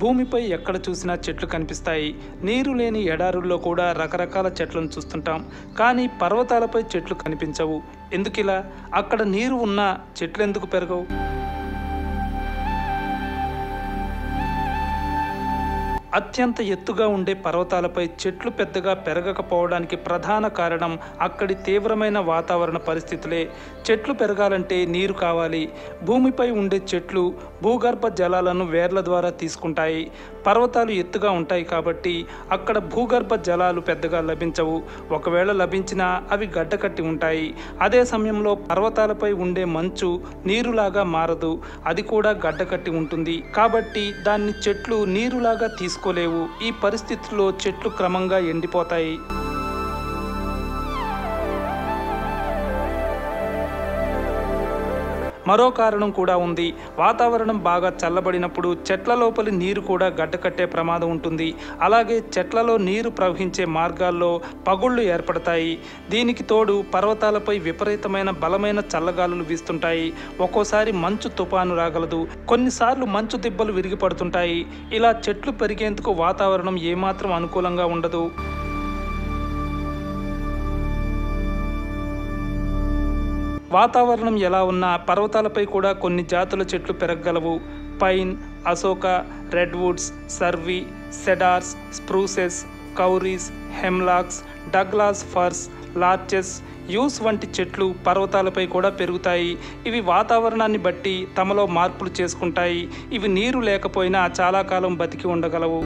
భూమిపై ఎక్కడ చూసినా చెట్లు కనిపిస్తాయి. నీరు లేని ఎడారుల్లో కూడా రకరకాల చెట్లను చూస్తుంటాం. కానీ పర్వతాలపై చెట్లు కనిపించవు. ఎందుకిలా? అక్కడ నీరు ఉన్నా చెట్లు ఎందుకు పెరగవు? అత్యంత ఎత్తుగా ఉండే పర్వతాలపై చెట్లు పెద్దగా పెరగకపోవడానికి ప్రధాన కారణం అక్కడి తీవ్రమైన వాతావరణ పరిస్థితులే. చెట్లు పెరగాలంటే నీరు కావాలి. భూమిపై ఉండే చెట్లు భూగర్భ జలాలను వేర్ల ద్వారా తీసుకుంటాయి. పర్వతాలు ఎత్తుగా ఉంటాయి కాబట్టి అక్కడ భూగర్భ జలాలు పెద్దగా లభించవు. ఒకవేళ లభించినా అవి గడ్డకట్టి ఉంటాయి. అదే సమయంలో పర్వతాలపై ఉండే మంచు నీరులాగా మారదు, అది కూడా గడ్డకట్టి ఉంటుంది. కాబట్టి దాన్ని చెట్లు నీరులాగా తీసుకోలేవు. ఈ పరిస్థితుల్లో చెట్లు క్రమంగా ఎండిపోతాయి. మరో కారణం కూడా ఉంది. వాతావరణం బాగా చల్లబడినప్పుడు చెట్ల లోపలి నీరు కూడా గడ్డకట్టే ప్రమాదం ఉంటుంది. అలాగే చెట్లలో నీరు ప్రవహించే మార్గాల్లో పగుళ్లు ఏర్పడతాయి. దీనికి తోడు పర్వతాలపై విపరీతమైన బలమైన చల్లగాలులు వీస్తుంటాయి. ఒక్కోసారి మంచు తుఫాను రాగలదు. కొన్నిసార్లు మంచు దిబ్బలు విరిగి పడుతుంటాయి. ఇలా చెట్లు పెరిగేందుకు వాతావరణం ఏమాత్రం అనుకూలంగా ఉండదు. వాతావరణం ఎలా ఉన్నా పర్వతాలపై కూడా కొన్ని జాతుల చెట్లు పెరగగలవు. పైన్, అశోక, రెడ్వుడ్స్, సర్వి, cedars, spruces, kauris, hemlocks, Douglas firs, larches, yews వంటి చెట్లు పర్వతాలపై కూడా పెరుగుతాయి. ఇవి వాతావరణాన్ని బట్టి తమలో మార్పులు చేసుకుంటాయి. ఇవి నీరు లేకపోయినా చాలా కాలం బతికి ఉండగలవు.